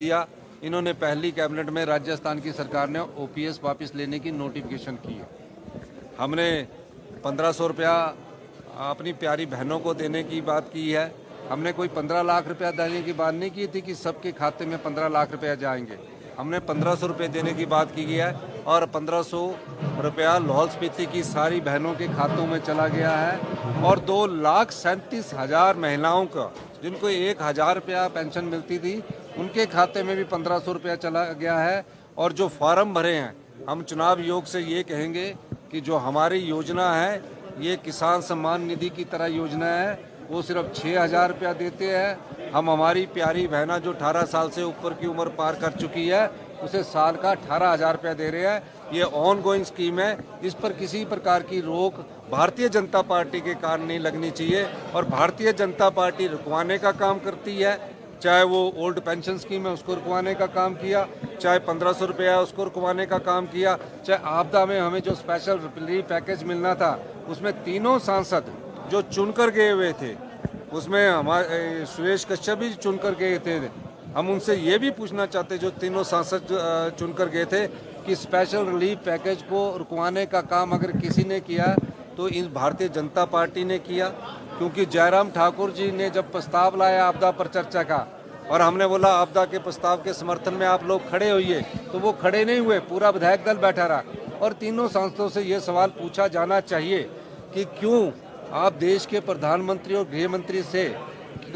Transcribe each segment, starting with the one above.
दिया। इन्होंने पहली कैबिनेट में राजस्थान की सरकार ने ओपीएस वापस लेने की नोटिफिकेशन की है। हमने 1500 रुपया अपनी प्यारी बहनों को देने की बात की है। हमने कोई 15 लाख रुपया देने की बात नहीं की थी कि सबके खाते में 15 लाख रुपया जाएंगे। हमने 1500 रुपये देने की बात की है और 1500 रुपया लाहौल स्पीति की सारी बहनों के खातों में चला गया है और 2,37,000 महिलाओं का जिनको 1,000 रुपया पेंशन मिलती थी उनके खाते में भी 1500 रुपया चला गया है। और जो फॉर्म भरे हैं, हम चुनाव आयोग से ये कहेंगे कि जो हमारी योजना है ये किसान सम्मान निधि की तरह योजना है, वो सिर्फ 6,000 रुपया देते हैं। हम हमारी प्यारी बहना जो 18 साल से ऊपर की उम्र पार कर चुकी है उसे साल का 18,000 रुपया दे रहे हैं। ये ऑन गोइंग स्कीम है, इस पर किसी प्रकार की रोक भारतीय जनता पार्टी के कारण नहीं लगनी चाहिए और भारतीय जनता पार्टी रुकवाने का काम करती है। चाहे वो ओल्ड पेंशन स्कीम है उसको रुकवाने का काम किया, चाहे 1500 रुपया है उसको रुकवाने का काम किया, चाहे आपदा में हमें जो स्पेशल रिलीफ पैकेज मिलना था उसमें तीनों सांसद जो चुनकर गए हुए थे, उसमें हमारे सुरेश कश्यप भी चुनकर गए थे। हम उनसे ये भी पूछना चाहते जो तीनों सांसद चुनकर गए थे कि स्पेशल रिलीफ पैकेज को रुकवाने का काम अगर किसी ने किया तो इस भारतीय जनता पार्टी ने किया। क्योंकि जयराम ठाकुर जी ने जब प्रस्ताव लाया आपदा पर चर्चा का और हमने बोला आपदा के प्रस्ताव के समर्थन में आप लोग खड़े होइए, तो वो खड़े नहीं हुए, पूरा विधायक दल बैठा रहा। और तीनों सांसदों से ये सवाल पूछा जाना चाहिए कि क्यों आप देश के प्रधानमंत्री और गृह मंत्री से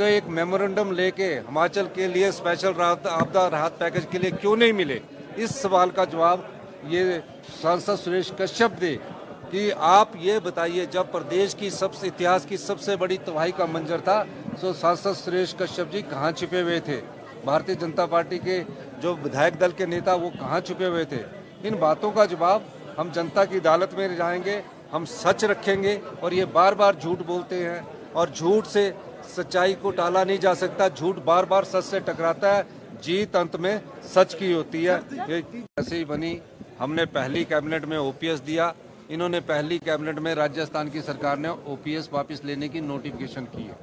एक मेमोरेंडम लेके हिमाचल के लिए स्पेशल आपदा राहत पैकेज के लिए क्यों नहीं मिले। इस सवाल का जवाब ये सांसद सुरेश कश्यप दे कि आप ये बताइए, जब प्रदेश की सबसे इतिहास की सबसे बड़ी तबाही का मंजर था तो सांसद सुरेश कश्यप जी कहाँ छिपे हुए थे, भारतीय जनता पार्टी के जो विधायक दल के नेता वो कहाँ छुपे हुए थे। इन बातों का जवाब हम जनता की अदालत में जाएंगे, हम सच रखेंगे। और ये बार बार झूठ बोलते हैं और झूठ से सच्चाई को टाला नहीं जा सकता, झूठ बार बार सच से टकराता है, जीत अंत में सच की होती है। ये ऐसे ही बनी। हमने पहली कैबिनेट में ओपीएस दिया, इन्होंने पहली कैबिनेट में राजस्थान की सरकार ने ओपीएस वापस लेने की नोटिफिकेशन की है।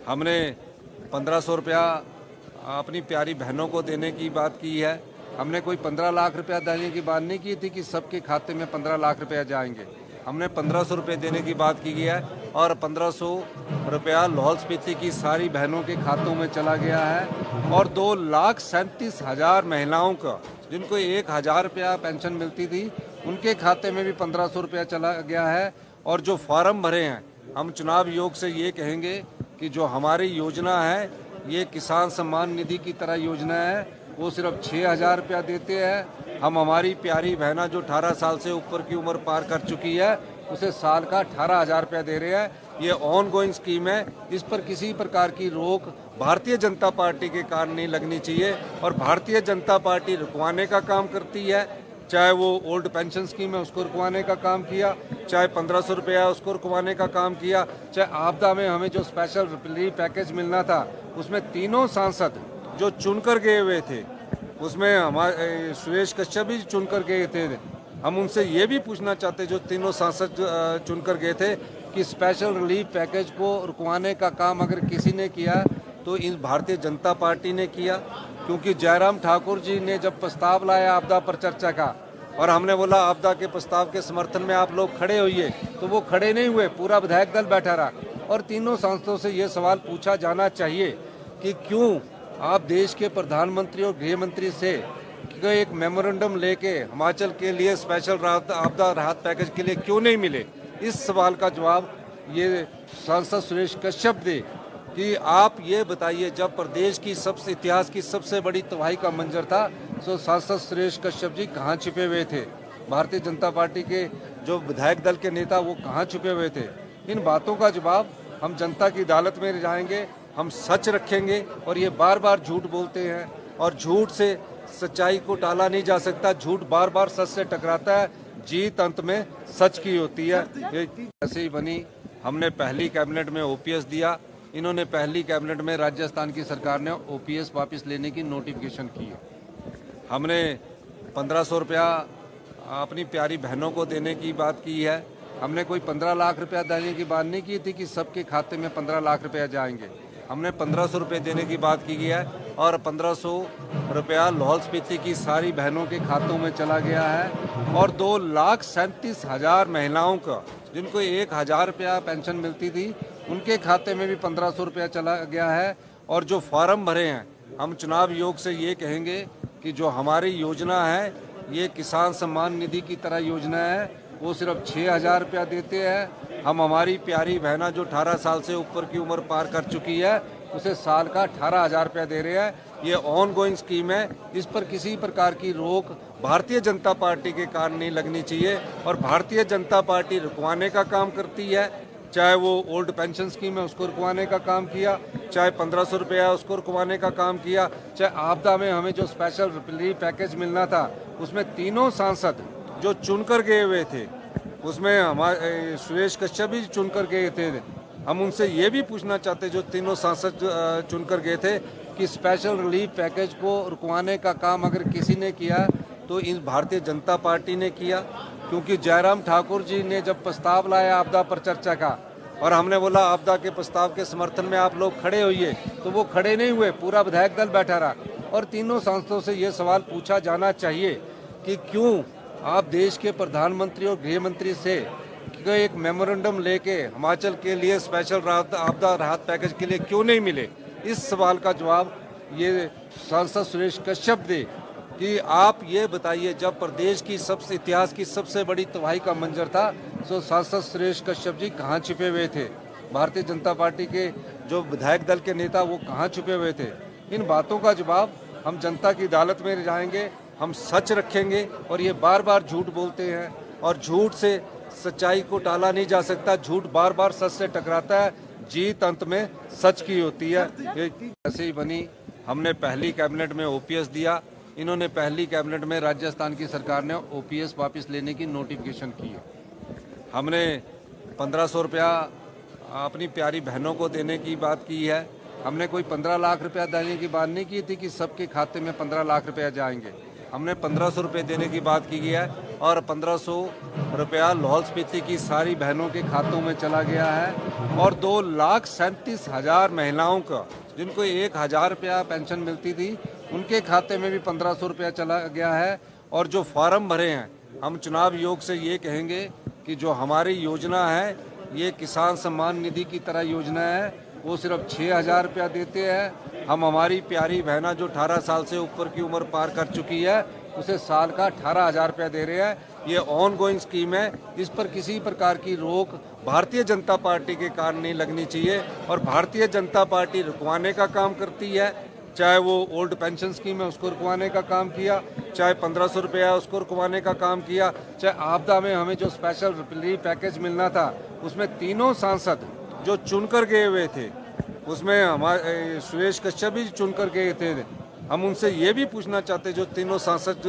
हमने 1500 रुपया अपनी प्यारी बहनों को देने की बात की है। हमने कोई 15 लाख रुपया देने की बात नहीं की थी कि सबके खाते में 15 लाख रुपया जाएंगे। हमने 1500 रुपये देने की बात की है और 1500 रुपया लाहौल स्पीति की सारी बहनों के खातों में चला गया है और 2,37,000 महिलाओं का जिनको 1,000 रुपया पेंशन मिलती थी उनके खाते में भी 1500 रुपया चला गया है। और जो फॉर्म भरे हैं, हम चुनाव आयोग से ये कहेंगे कि जो हमारी योजना है ये किसान सम्मान निधि की तरह योजना है, वो सिर्फ 6,000 रुपया देते हैं। हम हमारी प्यारी बहना जो 18 साल से ऊपर की उम्र पार कर चुकी है उसे साल का 18,000 रुपया दे रहे हैं। ये ऑन गोइंग स्कीम है, इस पर किसी प्रकार की रोक भारतीय जनता पार्टी के कारण नहीं लगनी चाहिए और भारतीय जनता पार्टी रुकवाने का काम करती है। चाहे वो ओल्ड पेंशन स्कीम है उसको रुकवाने का काम किया, चाहे 1500 रुपया है उसको रुकवाने का काम किया, चाहे आपदा में हमें जो स्पेशल रिलीफ पैकेज मिलना था उसमें तीनों सांसद जो चुनकर गए हुए थे, उसमें हमारे सुरेश कश्यप भी चुनकर गए थे। हम उनसे ये भी पूछना चाहते जो तीनों सांसद चुनकर गए थे कि स्पेशल रिलीफ पैकेज को रुकवाने का काम अगर किसी ने किया तो इस भारतीय जनता पार्टी ने किया। क्योंकि जयराम ठाकुर जी ने जब प्रस्ताव लाया आपदा पर चर्चा का और हमने बोला आपदा के प्रस्ताव के समर्थन में आप लोग खड़े होइए, तो वो खड़े नहीं हुए, पूरा विधायक दल बैठा रहा। और तीनों सांसदों से ये सवाल पूछा जाना चाहिए कि क्यों आप देश के प्रधानमंत्री और गृह मंत्री से एक मेमोरेंडम लेके हिमाचल के लिए स्पेशल आपदा राहत पैकेज के लिए क्यों नहीं मिले। इस सवाल का जवाब ये सांसद सुरेश कश्यप दे कि आप ये बताइए, जब प्रदेश की सबसे इतिहास की सबसे बड़ी तबाही का मंजर था तो सांसद सुरेश कश्यप जी कहाँ छिपे हुए थे, भारतीय जनता पार्टी के जो विधायक दल के नेता वो कहाँ छुपे हुए थे। इन बातों का जवाब हम जनता की अदालत में जाएंगे, हम सच रखेंगे। और ये बार बार झूठ बोलते हैं और झूठ से सच्चाई को टाला नहीं जा सकता, झूठ बार बार सच से टकराता है, जीत अंत में सच की होती है। ये ऐसे ही बनी। हमने पहली कैबिनेट में ओपीएस दिया, इन्होंने पहली कैबिनेट में राजस्थान की सरकार ने ओपीएस वापस लेने की नोटिफिकेशन की है। हमने 1500 रुपया अपनी प्यारी बहनों को देने की बात की है। हमने कोई 15 लाख रुपया देने की बात नहीं की थी कि सबके खाते में 15 लाख रुपया जाएंगे। हमने 1500 रुपये देने की बात की है और 1500 रुपया लाहौल स्पीति की सारी बहनों के खातों में चला गया है और 2,37,000 महिलाओं का जिनको 1,000 रुपया पेंशन मिलती थी उनके खाते में भी 1500 रुपया चला गया है। और जो फॉर्म भरे हैं, हम चुनाव आयोग से ये कहेंगे कि जो हमारी योजना है ये किसान सम्मान निधि की तरह योजना है, वो सिर्फ 6,000 रुपया देते हैं। हम हमारी प्यारी बहना जो 18 साल से ऊपर की उम्र पार कर चुकी है उसे साल का 18,000 रुपया दे रहे हैं। ये ऑन गोइंग स्कीम है, इस पर किसी प्रकार की रोक भारतीय जनता पार्टी के कारण नहीं लगनी चाहिए और भारतीय जनता पार्टी रुकवाने का काम करती है। चाहे वो ओल्ड पेंशन स्कीम है उसको रुकवाने का काम किया, चाहे 1500 रुपया है उसको रुकवाने का काम किया, चाहे आपदा में हमें जो स्पेशल रिलीफ पैकेज मिलना था उसमें तीनों सांसद जो चुनकर गए हुए थे, उसमें हमारे सुरेश कश्यप भी चुनकर गए थे। हम उनसे ये भी पूछना चाहते जो तीनों सांसद चुनकर गए थे कि स्पेशल रिलीफ पैकेज को रुकवाने का काम अगर किसी ने किया तो इस भारतीय जनता पार्टी ने किया, क्योंकि जयराम ठाकुर जी ने जब प्रस्ताव लाया आपदा पर चर्चा का और हमने बोला आपदा के प्रस्ताव के समर्थन में आप लोग खड़े होइए, तो वो खड़े नहीं हुए, पूरा विधायक दल बैठा रहा। और तीनों सांसदों से ये सवाल पूछा जाना चाहिए कि क्यों आप देश के प्रधानमंत्री और गृह मंत्री से एक मेमोरेंडम लेके हिमाचल के लिए स्पेशल आपदा राहत पैकेज के लिए क्यों नहीं मिले। इस सवाल का जवाब ये सांसद सुरेश कश्यप दे कि आप ये बताइए, जब प्रदेश की सबसे इतिहास की सबसे बड़ी तबाही का मंजर था तो सांसद सुरेश कश्यप जी कहाँ छिपे हुए थे, भारतीय जनता पार्टी के जो विधायक दल के नेता वो कहाँ छुपे हुए थे। इन बातों का जवाब हम जनता की अदालत में जाएंगे, हम सच रखेंगे। और ये बार बार झूठ बोलते हैं और झूठ से सच्चाई को टाला नहीं जा सकता, झूठ बार बार सच से टकराता है, जीत अंत में सच की होती है। ये ऐसे ही बनी, हमने पहली कैबिनेट में ओपीएस दिया, इन्होंने पहली कैबिनेट में राजस्थान की सरकार ने ओपीएस वापस लेने की नोटिफिकेशन की है। हमने 1500 रुपया अपनी प्यारी बहनों को देने की बात की है, हमने कोई 15 लाख रुपया देने की बात नहीं की थी कि सबके खाते में 15 लाख रुपया जाएंगे। हमने 1500 रुपये देने की बात की है और 1500 रुपया लाहौल स्पीति की सारी बहनों के खातों में चला गया है और 2,37,000 महिलाओं का जिनको 1,000 रुपया पेंशन मिलती थी उनके खाते में भी 1500 रुपया चला गया है। और जो फॉर्म भरे हैं, हम चुनाव आयोग से ये कहेंगे कि जो हमारी योजना है ये किसान सम्मान निधि की तरह योजना है, वो सिर्फ 6,000 रुपया देते हैं। हम हमारी प्यारी बहना जो 18 साल से ऊपर की उम्र पार कर चुकी है उसे साल का 18,000 रुपया दे रहे हैं। ये ऑन गोइंग स्कीम है, इस पर किसी प्रकार की रोक भारतीय जनता पार्टी के कारण नहीं लगनी चाहिए और भारतीय जनता पार्टी रुकवाने का काम करती है। चाहे वो ओल्ड पेंशन स्कीम है उसको रुकवाने का काम किया, चाहे 1500 रुपया है उसको रुकवाने का काम किया, चाहे आपदा में हमें जो स्पेशल रिलीफ पैकेज मिलना था उसमें तीनों सांसद जो चुनकर गए हुए थे, उसमें हमारे सुरेश कश्यप भी चुनकर गए थे। हम उनसे ये भी पूछना चाहते जो तीनों सांसद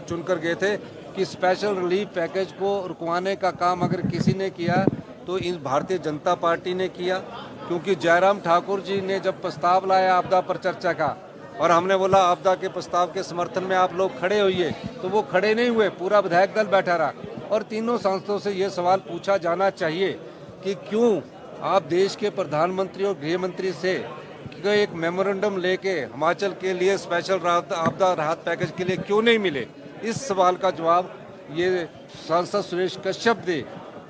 चुनकर गए थे कि स्पेशल रिलीफ पैकेज को रुकवाने का काम अगर किसी ने किया तो इस भारतीय जनता पार्टी ने किया, क्योंकि जयराम ठाकुर जी ने जब प्रस्ताव लाया आपदा पर चर्चा का और हमने बोला आपदा के प्रस्ताव के समर्थन में आप लोग खड़े होइए, तो वो खड़े नहीं हुए, पूरा विधायक दल बैठा रहा। और तीनों सांसदों से ये सवाल पूछा जाना चाहिए कि क्यों आप देश के प्रधानमंत्री और गृह मंत्री से एक मेमोरेंडम लेके हिमाचल के लिए स्पेशल आपदा राहत पैकेज के लिए क्यों नहीं मिले। इस सवाल का जवाब ये सांसद सुरेश कश्यप दे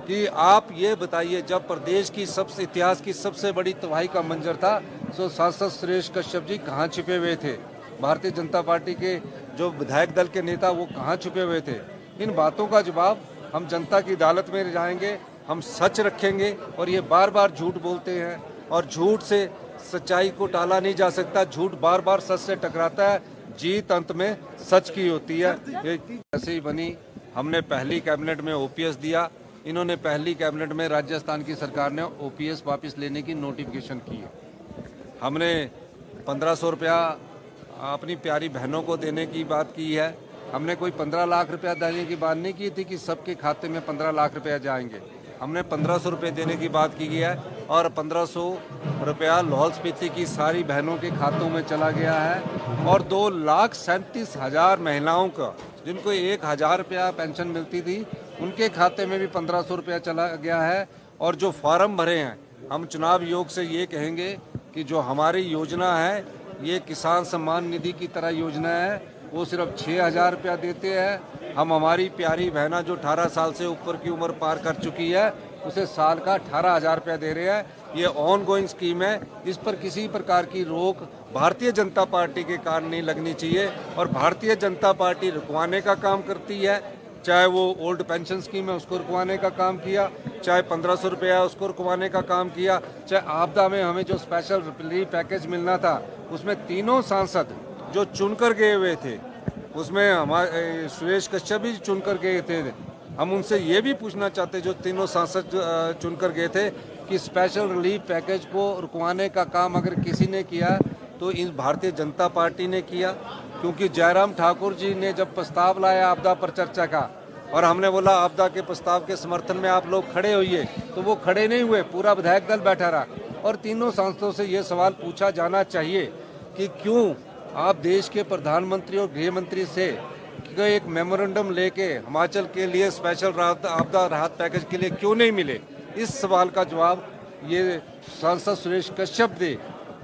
कि आप ये बताइए, जब प्रदेश की सबसे इतिहास की सबसे बड़ी तबाही का मंजर था तो सांसद सुरेश कश्यप जी कहाँ छिपे हुए थे, भारतीय जनता पार्टी के जो विधायक दल के नेता वो कहाँ छुपे हुए थे। इन बातों का जवाब हम जनता की अदालत में जाएंगे, हम सच रखेंगे। और ये बार बार झूठ बोलते हैं और झूठ से सच्चाई को टाला नहीं जा सकता, झूठ बार बार सच से टकराता है, जीत अंत में सच की होती है। ये ऐसे ही बनी, हमने पहली कैबिनेट में ओपीएस दिया, इन्होंने पहली कैबिनेट में राजस्थान की सरकार ने ओपीएस वापस लेने की नोटिफिकेशन की है। हमने 1500 रुपया अपनी प्यारी बहनों को देने की बात की है, हमने कोई 15 लाख रुपया देने की बात नहीं की थी कि सबके खाते में 15 लाख रुपया जाएंगे। हमने 1500 रुपये देने की बात की है और 1500 रुपया लाहौल स्पीति की सारी बहनों के खातों में चला गया है और 2,37,000 महिलाओं का जिनको 1,000 रुपया पेंशन मिलती थी उनके खाते में भी 1500 रुपया चला गया है। और जो फॉर्म भरे हैं, हम चुनाव आयोग से ये कहेंगे कि जो हमारी योजना है ये किसान सम्मान निधि की तरह योजना है, वो सिर्फ 6,000 रुपया देते हैं। हम हमारी प्यारी बहना जो 18 साल से ऊपर की उम्र पार कर चुकी है उसे साल का 18,000 रुपया दे रहे हैं। ये ऑन गोइंग स्कीम है, इस पर किसी प्रकार की रोक भारतीय जनता पार्टी के कारण नहीं लगनी चाहिए और भारतीय जनता पार्टी रुकवाने का काम करती है। चाहे वो ओल्ड पेंशन स्कीम है उसको रुकवाने का काम किया, चाहे 1,500 रुपया उसको रुकवाने का काम किया, चाहे आपदा में हमें जो स्पेशल रिलीफ पैकेज मिलना था उसमें तीनों सांसद जो चुनकर गए हुए थे, उसमें हमारे सुरेश कश्यप भी चुनकर गए थे। हम उनसे ये भी पूछना चाहते जो तीनों सांसद चुनकर गए थे कि स्पेशल रिलीफ पैकेज को रुकवाने का काम अगर किसी ने किया तो इन भारतीय जनता पार्टी ने किया, क्योंकि जयराम ठाकुर जी ने जब प्रस्ताव लाया आपदा पर चर्चा का और हमने बोला आपदा के प्रस्ताव के समर्थन में आप लोग खड़े होइए, तो वो खड़े नहीं हुए, पूरा विधायक दल बैठा रहा। और तीनों सांसदों से ये सवाल पूछा जाना चाहिए कि क्यों आप देश के प्रधानमंत्री और गृह मंत्री से एक मेमोरेंडम लेके हिमाचल के लिए स्पेशल आपदा राहत पैकेज के लिए क्यों नहीं मिले। इस सवाल का जवाब ये सांसद सुरेश कश्यप दे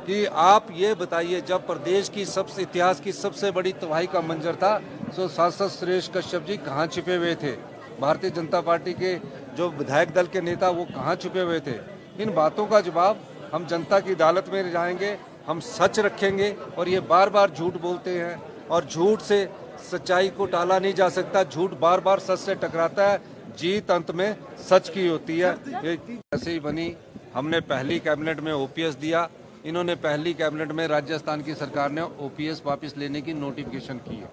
कि आप ये बताइए, जब प्रदेश की सबसे इतिहास की सबसे बड़ी तबाही का मंजर था तो सांसद सुरेश कश्यप जी कहाँ छिपे हुए थे, भारतीय जनता पार्टी के जो विधायक दल के नेता वो कहाँ छुपे हुए थे। इन बातों का जवाब हम जनता की अदालत में जाएंगे, हम सच रखेंगे। और ये बार बार झूठ बोलते हैं और झूठ से सच्चाई को टाला नहीं जा सकता, झूठ बार बार सच से टकराता है, जीत अंत में सच की होती है। ये ऐसे ही बनी, हमने पहली कैबिनेट में ओपीएस दिया, इन्होंने पहली कैबिनेट में राजस्थान की सरकार ने ओपीएस वापस लेने की नोटिफिकेशन की है।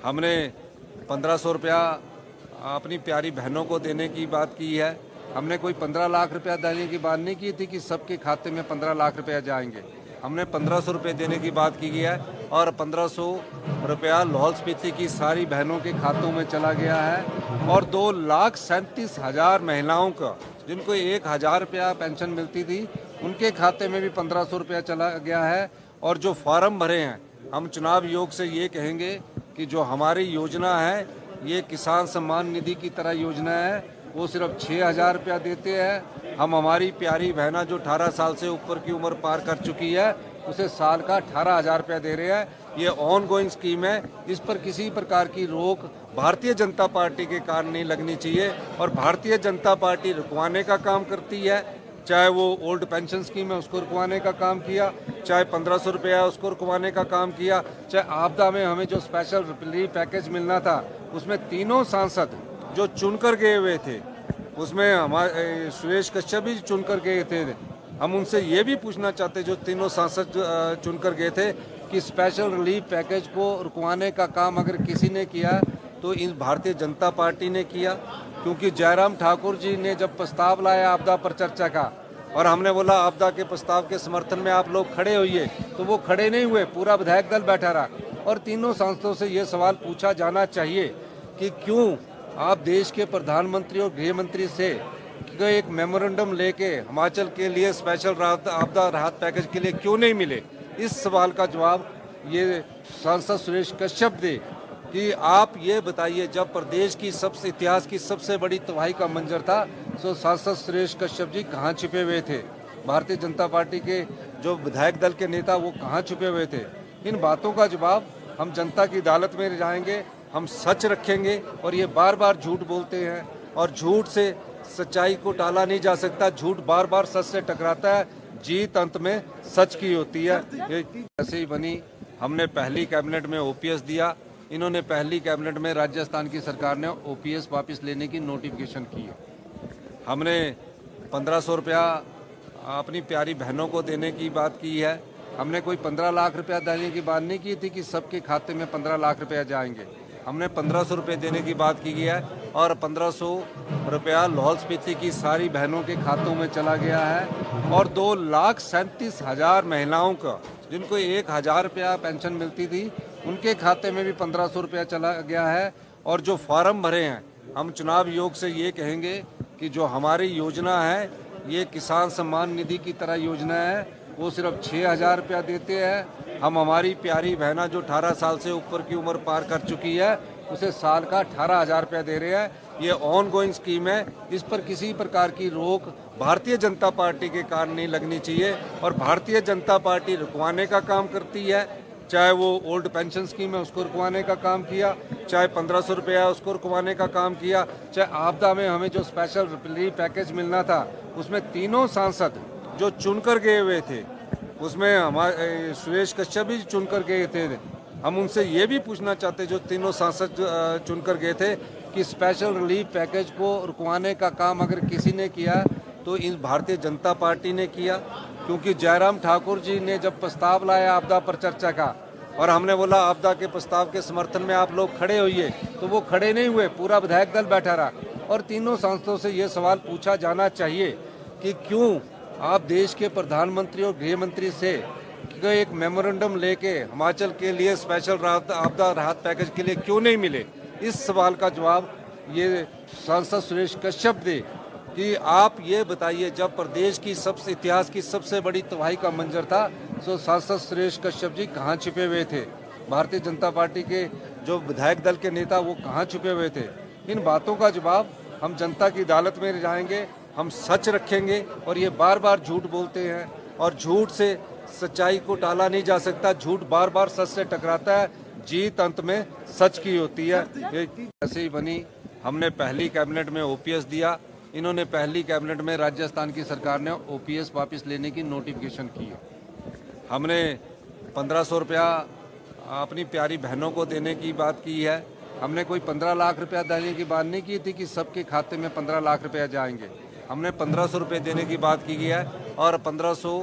हमने 1,500 रुपया अपनी प्यारी बहनों को देने की बात की है। हमने कोई 15 लाख रुपया देने की बात नहीं की थी कि सबके खाते में 15 लाख रुपया जाएंगे। हमने 1,500 रुपये देने की बात की है और 1,500 रुपया लाहौल स्पीति की सारी बहनों के खातों में चला गया है। और 2,37,000 महिलाओं का जिनको 1,000 रुपया पेंशन मिलती थी उनके खाते में भी 1,500 रुपया चला गया है। और जो फार्म भरे हैं, हम चुनाव आयोग से ये कहेंगे कि जो हमारी योजना है ये किसान सम्मान निधि की तरह योजना है, वो सिर्फ 6,000 रुपया देते हैं। हम हमारी प्यारी बहना जो 18 साल से ऊपर की उम्र पार कर चुकी है उसे साल का 18,000 रुपया दे रहे हैं। ये ऑन गोइंग स्कीम है, इस पर किसी प्रकार की रोक भारतीय जनता पार्टी के कारण नहीं लगनी चाहिए और भारतीय जनता पार्टी रुकवाने का काम करती है। चाहे वो ओल्ड पेंशन स्कीम है उसको रुकवाने का काम किया, चाहे 1,500 रुपया है उसको रुकवाने का काम किया, चाहे आपदा में हमें जो स्पेशल रिलीफ पैकेज मिलना था उसमें तीनों सांसद जो चुनकर गए हुए थे, उसमें हमारे सुरेश कश्यप भी चुनकर गए थे। हम उनसे ये भी पूछना चाहते जो तीनों सांसद चुनकर गए थे कि स्पेशल रिलीफ पैकेज को रुकवाने का काम अगर किसी ने किया तो इन भारतीय जनता पार्टी ने किया, क्योंकि जयराम ठाकुर जी ने जब प्रस्ताव लाया आपदा पर चर्चा का और हमने बोला आपदा के प्रस्ताव के समर्थन में आप लोग खड़े होइए, तो वो खड़े नहीं हुए, पूरा विधायक दल बैठा रहा। और तीनों सांसदों से ये सवाल पूछा जाना चाहिए कि क्यों आप देश के प्रधानमंत्री और गृह मंत्री से एक मेमोरेंडम लेके हिमाचल के लिए स्पेशल आपदा राहत पैकेज के लिए क्यों नहीं मिले। इस सवाल का जवाब ये सांसद सुरेश कश्यप दे कि आप ये बताइए, जब प्रदेश की सबसे इतिहास की सबसे बड़ी तबाही का मंजर था तो सांसद सुरेश कश्यप जी कहाँ छिपे हुए थे, भारतीय जनता पार्टी के जो विधायक दल के नेता वो कहाँ छुपे हुए थे। इन बातों का जवाब हम जनता की अदालत में जाएंगे, हम सच रखेंगे। और ये बार बार झूठ बोलते हैं और झूठ से सच्चाई को टाला नहीं जा सकता, झूठ बार बार सच से टकराता है, जीत अंत में सच की होती है। ये ऐसे ही बनी, हमने पहली कैबिनेट में ओपीएस दिया, इन्होंने पहली कैबिनेट में राजस्थान की सरकार ने ओपीएस वापस लेने की नोटिफिकेशन की है। हमने 1,500 रुपया अपनी प्यारी बहनों को देने की बात की है। हमने कोई 15 लाख रुपया देने की बात नहीं की थी कि सबके खाते में 15 लाख रुपया जाएंगे। हमने 1,500 रुपये देने की बात की है और 1,500 रुपया लाहौल स्पीति की सारी बहनों के खातों में चला गया है। और 2,37,000 महिलाओं का जिनको 1,000 रुपया पेंशन मिलती थी उनके खाते में भी 1,500 रुपया चला गया है। और जो फार्म भरे हैं, हम चुनाव आयोग से ये कहेंगे कि जो हमारी योजना है ये किसान सम्मान निधि की तरह योजना है, वो सिर्फ 6,000 रुपया देते हैं। हम हमारी प्यारी बहना जो 18 साल से ऊपर की उम्र पार कर चुकी है उसे साल का 18,000 रुपया दे रहे हैं। ये ऑन गोइंग स्कीम है, इस पर किसी प्रकार की रोक भारतीय जनता पार्टी के कारण नहीं लगनी चाहिए। और भारतीय जनता पार्टी रुकवाने का काम करती है, चाहे वो ओल्ड पेंशन स्कीम है उसको रुकवाने का काम किया, चाहे 1500 रुपया है उसको रुकवाने का काम किया, चाहे आपदा में हमें जो स्पेशल रिलीफ पैकेज मिलना था उसमें तीनों सांसद जो चुनकर गए हुए थे, उसमें हमारे सुरेश कश्यप भी चुनकर गए थे। हम उनसे ये भी पूछना चाहते जो तीनों सांसद चुनकर गए थे कि स्पेशल रिलीफ पैकेज को रुकवाने का काम अगर किसी ने किया तो इस भारतीय जनता पार्टी ने किया। क्योंकि जयराम ठाकुर जी ने जब प्रस्ताव लाया आपदा पर चर्चा का और हमने बोला आपदा के प्रस्ताव के समर्थन में आप लोग खड़े होइए, तो वो खड़े नहीं हुए, पूरा विधायक दल बैठा रहा। और तीनों सांसदों से ये सवाल पूछा जाना चाहिए कि क्यों आप देश के प्रधानमंत्री और गृह मंत्री से एक मेमोरेंडम लेके हिमाचल के लिए स्पेशल आपदा राहत पैकेज के लिए क्यों नहीं मिले। इस सवाल का जवाब ये सांसद सुरेश कश्यप दे कि आप ये बताइए, जब प्रदेश की सबसे इतिहास की सबसे बड़ी तबाही का मंजर था तो सांसद सुरेश कश्यप जी कहाँ छिपे हुए थे, भारतीय जनता पार्टी के जो विधायक दल के नेता वो कहाँ छिपे हुए थे। इन बातों का जवाब हम जनता की अदालत में जाएंगे, हम सच रखेंगे। और ये बार बार झूठ बोलते हैं और झूठ से सच्चाई को टाला नहीं जा सकता, झूठ बार बार सच से टकराता है, जीत अंत में सच की होती है। ये ऐसे ही बनी, हमने पहली कैबिनेट में ओपीएस दिया, इन्होंने पहली कैबिनेट में राजस्थान की सरकार ने ओपीएस वापस लेने की नोटिफिकेशन की है। हमने 1500 रुपया अपनी प्यारी बहनों को देने की बात की है। हमने कोई 15 लाख रुपया देने की बात नहीं की थी कि सबके खाते में 15 लाख रुपया जाएंगे। हमने 1500 रुपये देने की बात की है और 1500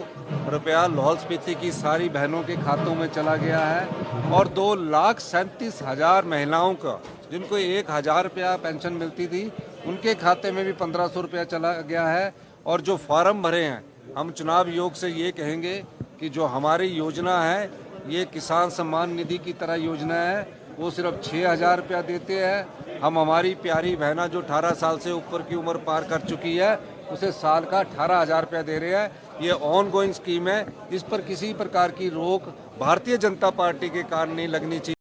रुपया लाहौल स्पीति की सारी बहनों के खातों में चला गया है। और 2,37,000 महिलाओं का जिनको 1,000 रुपया पेंशन मिलती थी उनके खाते में भी 1500 रुपया चला गया है। और जो फार्म भरे हैं, हम चुनाव आयोग से ये कहेंगे कि जो हमारी योजना है ये किसान सम्मान निधि की तरह योजना है, वो सिर्फ 6,000 रुपया देते हैं। हम हमारी प्यारी बहना जो 18 साल से ऊपर की उम्र पार कर चुकी है उसे साल का 18,000 रुपया दे रहे हैं। ये ऑन गोइंग स्कीम है, इस पर किसी प्रकार की रोक भारतीय जनता पार्टी के कारण नहीं लगनी चाहिए।